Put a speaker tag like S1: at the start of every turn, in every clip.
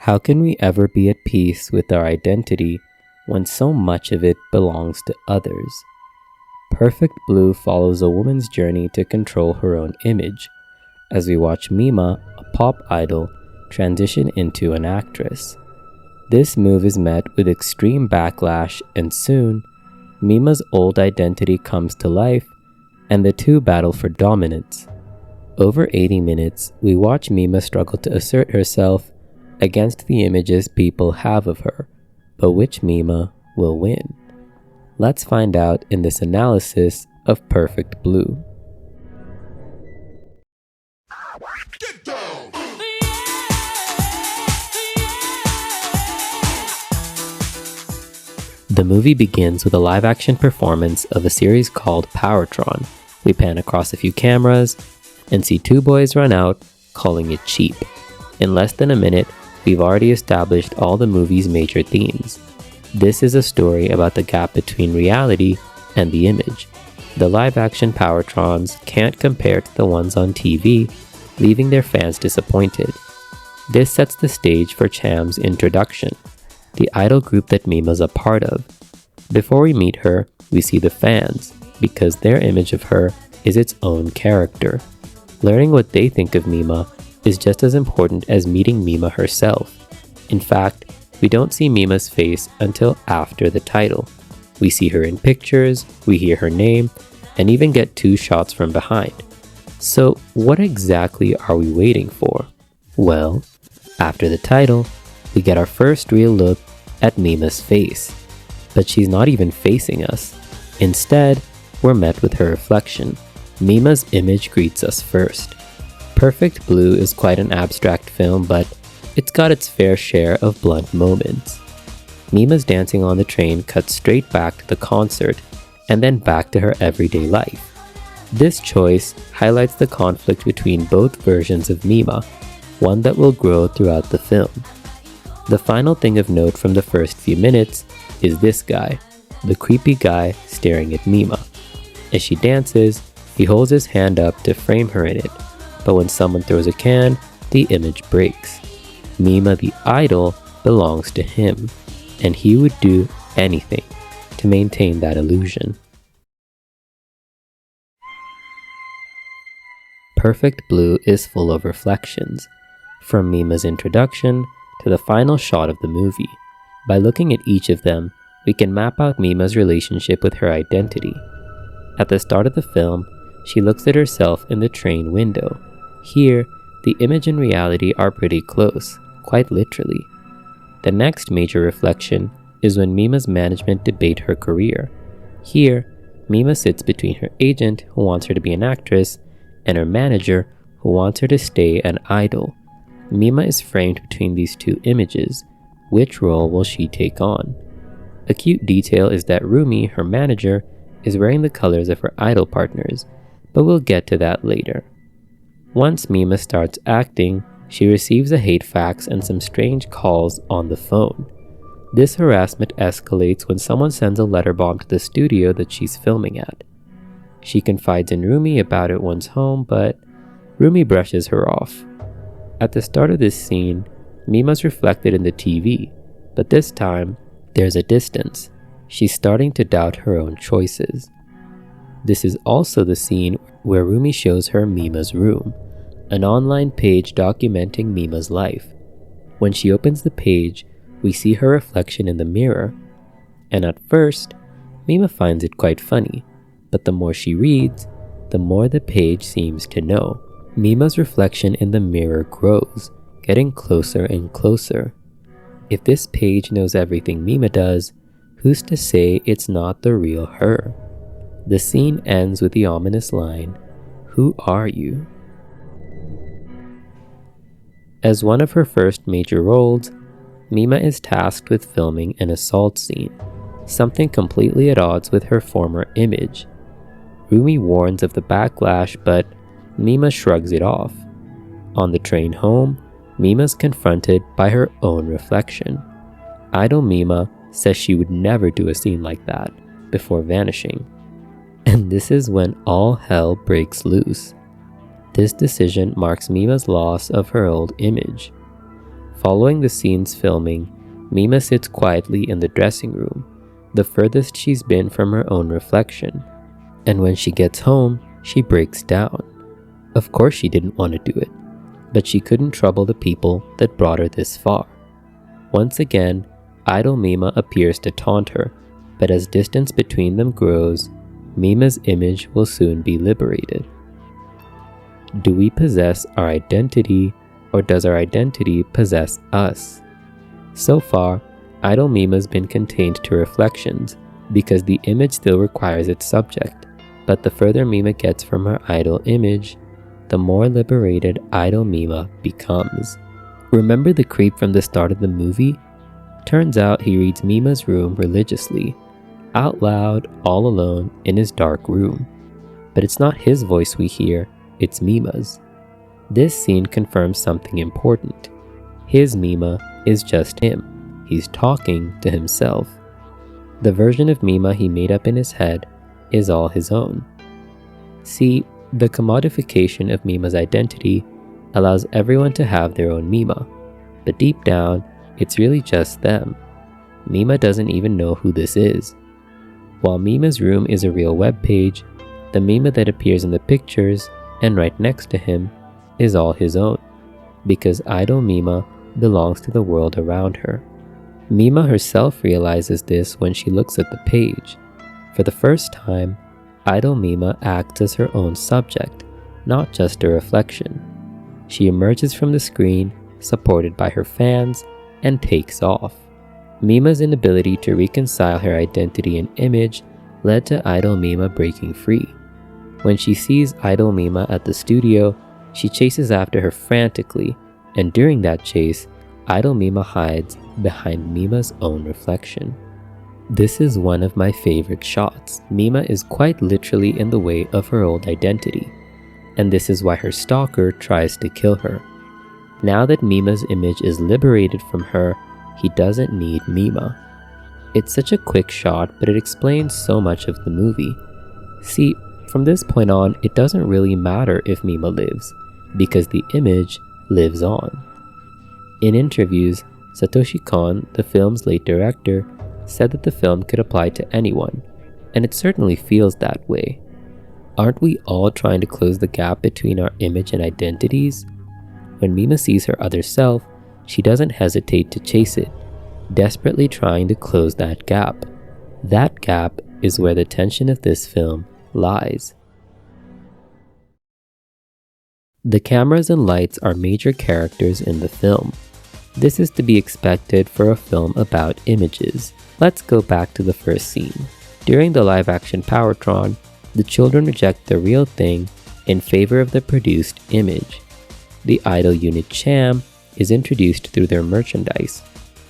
S1: How can we ever be at peace with our identity when so much of it belongs to others? Perfect Blue follows a woman's journey to control her own image, as we watch Mima, a pop idol, transition into an actress. This move is met with extreme backlash, and soon, Mima's old identity comes to life, and the two battle for dominance. Over 80 minutes, we watch Mima struggle to assert herself against the images people have of her, but which Mima will win? Let's find out in this analysis of Perfect Blue. The movie begins with a live-action performance of a series called Powertron. We pan across a few cameras and see two boys run out, calling it cheap. In less than a minute, we've already established all the movie's major themes. This is a story about the gap between reality and the image. The live-action Powertrons can't compare to the ones on TV, leaving their fans disappointed. This sets the stage for Cham's introduction, the idol group that Mima's a part of. Before we meet her, we see the fans, because their image of her is its own character. Learning what they think of Mima is just as important as meeting Mima herself. In fact, we don't see Mima's face until after the title. We see her in pictures, we hear her name, and even get 2 shots from behind. So what exactly are we waiting for? Well, after the title, we get our first real look at Mima's face. But she's not even facing us. Instead, we're met with her reflection. Mima's image greets us first. Perfect Blue is quite an abstract film, but it's got its fair share of blunt moments. Mima's dancing on the train cuts straight back to the concert, and then back to her everyday life. This choice highlights the conflict between both versions of Mima, one that will grow throughout the film. The final thing of note from the first few minutes is this guy, the creepy guy staring at Mima. As she dances, he holds his hand up to frame her in it, but when someone throws a can, the image breaks. Mima the idol belongs to him, and he would do anything to maintain that illusion. Perfect Blue is full of reflections, from Mima's introduction to the final shot of the movie. By looking at each of them, we can map out Mima's relationship with her identity. At the start of the film, she looks at herself in the train window. Here, the image and reality are pretty close, quite literally. The next major reflection is when Mima's management debate her career. Here, Mima sits between her agent, who wants her to be an actress, and her manager, who wants her to stay an idol. Mima is framed between these two images. Which role will she take on? A cute detail is that Rumi, her manager, is wearing the colors of her idol partners, but we'll get to that later. Once Mima starts acting, she receives a hate fax and some strange calls on the phone. This harassment escalates when someone sends a letter bomb to the studio that she's filming at. She confides in Rumi about it once home, but Rumi brushes her off. At the start of this scene, Mima's reflected in the TV, but this time, there's a distance. She's starting to doubt her own choices. This is also the scene where Rumi shows her Mima's room, an online page documenting Mima's life. When she opens the page, we see her reflection in the mirror, and at first, Mima finds it quite funny, but the more she reads, the more the page seems to know. Mima's reflection in the mirror grows, getting closer and closer. If this page knows everything Mima does, who's to say it's not the real her? The scene ends with the ominous line, "Who are you?" As one of her first major roles, Mima is tasked with filming an assault scene, something completely at odds with her former image. Rumi warns of the backlash, but Mima shrugs it off. On the train home, Mima's confronted by her own reflection. Idol Mima says she would never do a scene like that before vanishing. And this is when all hell breaks loose. This decision marks Mima's loss of her old image. Following the scene's filming, Mima sits quietly in the dressing room, the furthest she's been from her own reflection. And when she gets home, she breaks down. Of course she didn't want to do it, but she couldn't trouble the people that brought her this far. Once again, idol Mima appears to taunt her, but as distance between them grows, Mima's image will soon be liberated. Do we possess our identity, or does our identity possess us? So far, idol Mima's been contained to reflections because the image still requires its subject, but the further Mima gets from her idol image, the more liberated idol Mima becomes. Remember the creep from the start of the movie? Turns out he reads Mima's room religiously, out loud, all alone in his dark room. But it's not his voice we hear, it's Mima's. This scene confirms something important. His Mima is just him. He's talking to himself. The version of Mima he made up in his head is all his own. See, the commodification of Mima's identity allows everyone to have their own Mima, but deep down, it's really just them. Mima doesn't even know who this is. While Mima's room is a real web page, the Mima that appears in the pictures and right next to him is all his own, because idol Mima belongs to the world around her. Mima herself realizes this when she looks at the page. For the first time, idol Mima acts as her own subject, not just a reflection. She emerges from the screen, supported by her fans, and takes off. Mima's inability to reconcile her identity and image led to idol Mima breaking free. When she sees idol Mima at the studio, she chases after her frantically, and during that chase, idol Mima hides behind Mima's own reflection. This is one of my favorite shots. Mima is quite literally in the way of her old identity, and this is why her stalker tries to kill her. Now that Mima's image is liberated from her, he doesn't need Mima. It's such a quick shot, but it explains so much of the movie. See, from this point on, it doesn't really matter if Mima lives, because the image lives on. In interviews, Satoshi Kon, the film's late director, said that the film could apply to anyone, and it certainly feels that way. Aren't we all trying to close the gap between our image and identities? When Mima sees her other self, she doesn't hesitate to chase it, desperately trying to close that gap. That gap is where the tension of this film lies. The cameras and lights are major characters in the film. This is to be expected for a film about images. Let's go back to the first scene. During the live-action Powertron, the children reject the real thing in favor of the produced image. The idol unit Cham is introduced through their merchandise.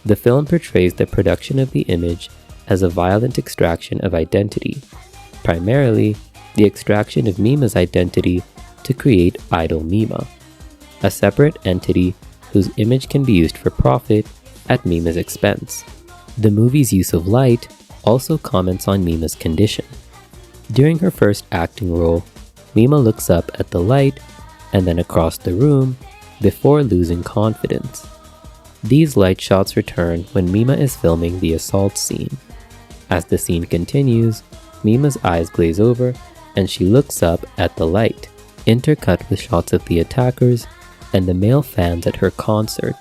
S1: The film portrays the production of the image as a violent extraction of identity, primarily the extraction of Mima's identity to create idol Mima, a separate entity whose image can be used for profit at Mima's expense. The movie's use of light also comments on Mima's condition. During her first acting role, Mima looks up at the light and then across the room before losing confidence. These light shots return when Mima is filming the assault scene. As the scene continues, Mima's eyes glaze over and she looks up at the light, intercut with shots of the attackers and the male fans at her concert.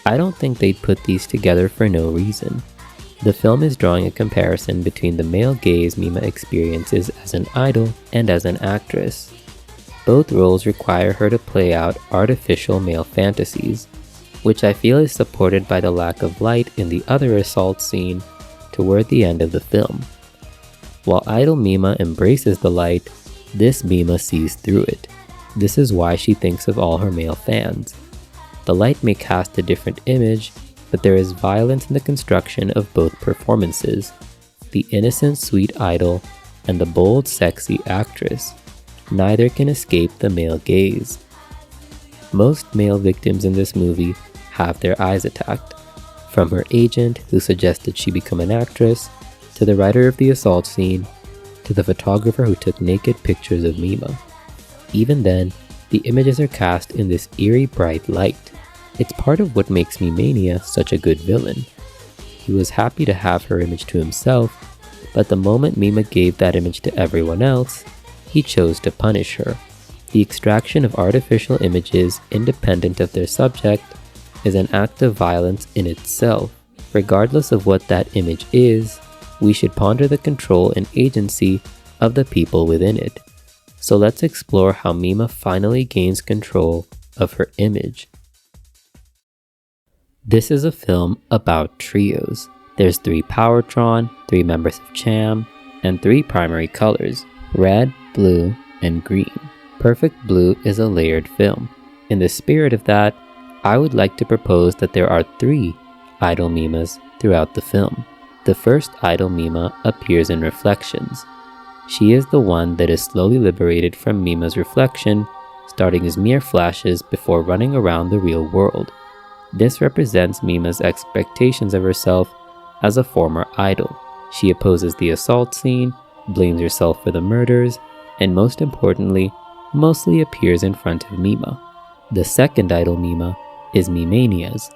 S1: I don't think they'd put these together for no reason. The film is drawing a comparison between the male gaze Mima experiences as an idol and as an actress. Both roles require her to play out artificial male fantasies, which I feel is supported by the lack of light in the other assault scene toward the end of the film. While idol Mima embraces the light, this Mima sees through it. This is why she thinks of all her male fans. The light may cast a different image, but there is violence in the construction of both performances, the innocent sweet idol and the bold sexy actress. Neither can escape the male gaze. Most male victims in this movie have their eyes attacked, from her agent who suggested she become an actress, to the writer of the assault scene, to the photographer who took naked pictures of Mima. Even then, the images are cast in this eerie bright light. It's part of what makes Mimania such a good villain. He was happy to have her image to himself, but the moment Mima gave that image to everyone else, he chose to punish her. The extraction of artificial images independent of their subject is an act of violence in itself. Regardless of what that image is, we should ponder the control and agency of the people within it. So let's explore how Mima finally gains control of her image. This is a film about trios. There's 3 Powertron, 3 members of Cham, and 3 primary colors, red, blue, and green. Perfect Blue is a layered film. In the spirit of that, I would like to propose that there are 3 idol Mimas throughout the film. The first idol Mima appears in Reflections. She is the one that is slowly liberated from Mima's reflection, starting as mere flashes before running around the real world. This represents Mima's expectations of herself as a former idol. She opposes the assault scene, blames herself for the murders, and most importantly, mostly appears in front of Mima. The second idol Mima is Mimania's.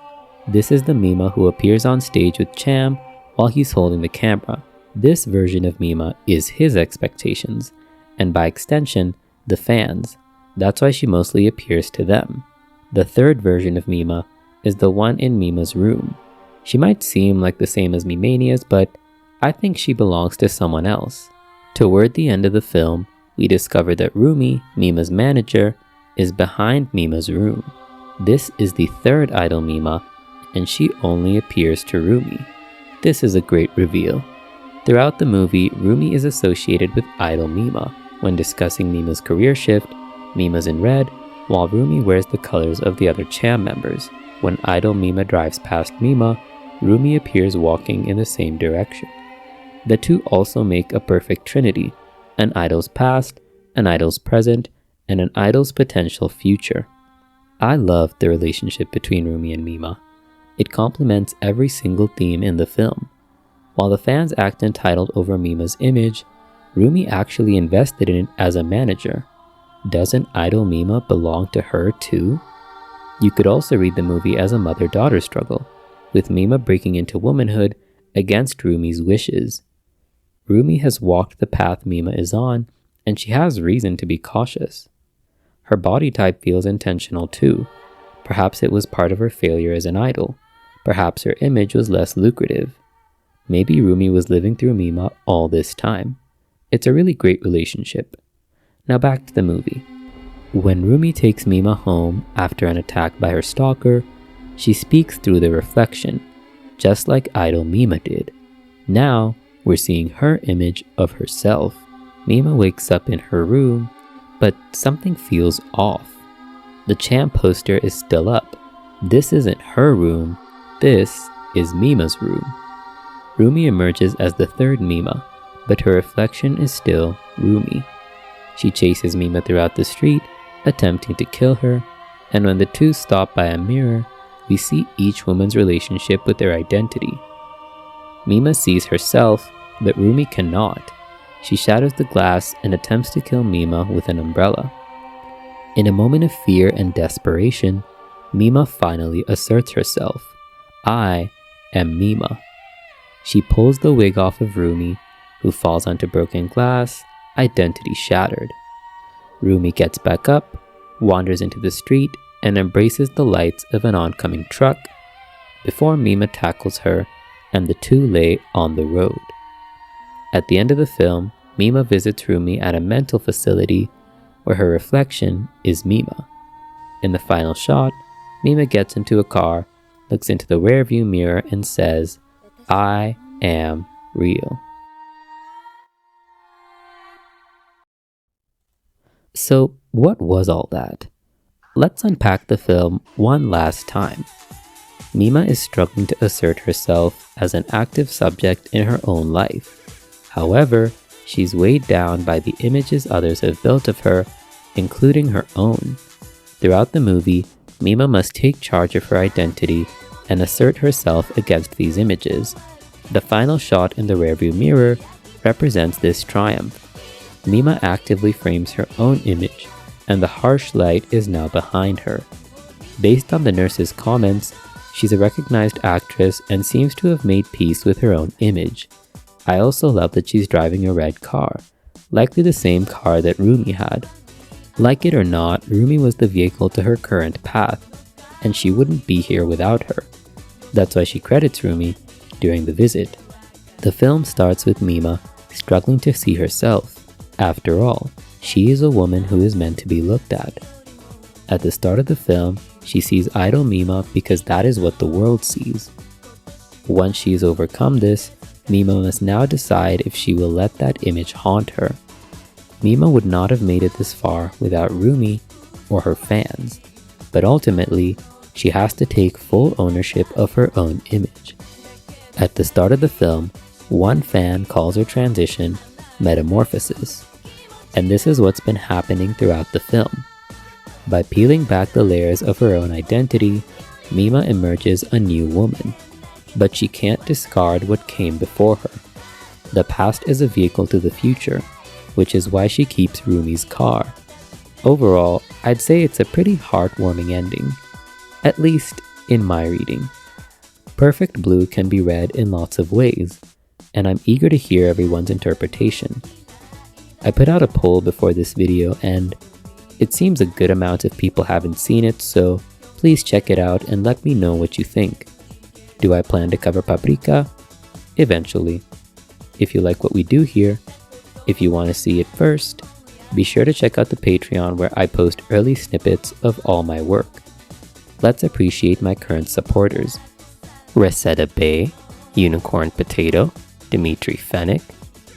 S1: This is the Mima who appears on stage with Cham while he's holding the camera. This version of Mima is his expectations, and by extension, the fans. That's why she mostly appears to them. The third version of Mima is the one in Mima's room. She might seem like the same as Mimania's, but I think she belongs to someone else. Toward the end of the film, we discover that Rumi, Mima's manager, is behind Mima's room. This is the third idol Mima, and she only appears to Rumi. This is a great reveal. Throughout the movie, Rumi is associated with idol Mima. When discussing Mima's career shift, Mima's in red, while Rumi wears the colors of the other Cham members. When idol Mima drives past Mima, Rumi appears walking in the same direction. The two also make a perfect trinity, an idol's past, an idol's present, and an idol's potential future. I love the relationship between Rumi and Mima. It complements every single theme in the film. While the fans act entitled over Mima's image, Rumi actually invested in it as a manager. Doesn't idol Mima belong to her too? You could also read the movie as a mother-daughter struggle, with Mima breaking into womanhood against Rumi's wishes. Rumi has walked the path Mima is on, and she has reason to be cautious. Her body type feels intentional too. Perhaps it was part of her failure as an idol. Perhaps her image was less lucrative. Maybe Rumi was living through Mima all this time. It's a really great relationship. Now back to the movie. When Rumi takes Mima home after an attack by her stalker, she speaks through the reflection, just like idol Mima did. Now, we're seeing her image of herself. Mima wakes up in her room, but something feels off. The Cham poster is still up. This isn't her room, this is Mima's room. Rumi emerges as the third Mima, but her reflection is still Rumi. She chases Mima throughout the street, attempting to kill her, and when the two stop by a mirror, we see each woman's relationship with their identity. Mima sees herself, but Rumi cannot. She shatters the glass and attempts to kill Mima with an umbrella. In a moment of fear and desperation, Mima finally asserts herself. I am Mima. She pulls the wig off of Rumi, who falls onto broken glass, identity shattered. Rumi gets back up, wanders into the street, and embraces the lights of an oncoming truck before Mima tackles her and the two lay on the road. At the end of the film, Mima visits Rumi at a mental facility where her reflection is Mima. In the final shot, Mima gets into a car, looks into the rearview mirror and says, I am real. So what was all that? Let's unpack the film one last time. Mima is struggling to assert herself as an active subject in her own life. However, she's weighed down by the images others have built of her, including her own. Throughout the movie, Mima must take charge of her identity and assert herself against these images. The final shot in the rearview mirror represents this triumph. Mima actively frames her own image, and the harsh light is now behind her. Based on the nurse's comments, she's a recognized actress and seems to have made peace with her own image. I also love that she's driving a red car, likely the same car that Rumi had. Like it or not, Rumi was the vehicle to her current path, and she wouldn't be here without her. That's why she credits Rumi during the visit. The film starts with Mima struggling to see herself. After all, she is a woman who is meant to be looked at. At the start of the film, she sees idol Mima because that is what the world sees. Once she's overcome this, Mima must now decide if she will let that image haunt her. Mima would not have made it this far without Rumi or her fans, but ultimately, she has to take full ownership of her own image. At the start of the film, one fan calls her transition metamorphosis, and this is what's been happening throughout the film. By peeling back the layers of her own identity, Mima emerges a new woman, but she can't discard what came before her. The past is a vehicle to the future, which is why she keeps Rumi's car. Overall, I'd say it's a pretty heartwarming ending, at least in my reading. Perfect Blue can be read in lots of ways, and I'm eager to hear everyone's interpretation. I put out a poll before this video and it seems a good amount of people haven't seen it, so please check it out and let me know what you think. Do I plan to cover Paprika? Eventually. If you like what we do here, if you want to see it first, be sure to check out the Patreon where I post early snippets of all my work. Let's appreciate my current supporters. Reseda Bay, Unicorn Potato, Dimitri Fennick,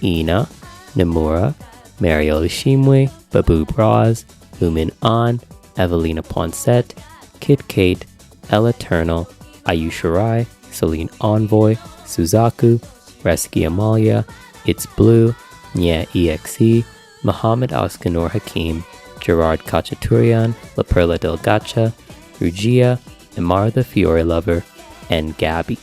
S1: Ina, Nomura, Mariel Ishimwe, Babu Braz, Lumin An, Evelina Poncet, Kit Kate, Ella Eternal, Ayusha Rai, Celine Envoy, Suzaku, Reski Amalia, It's Blue, Nya EXE, Muhammad Askanor Hakim, Gerard Kachaturian, La Perla Del Gacha, Rugia, Imar the Fiore Lover, and Gabby.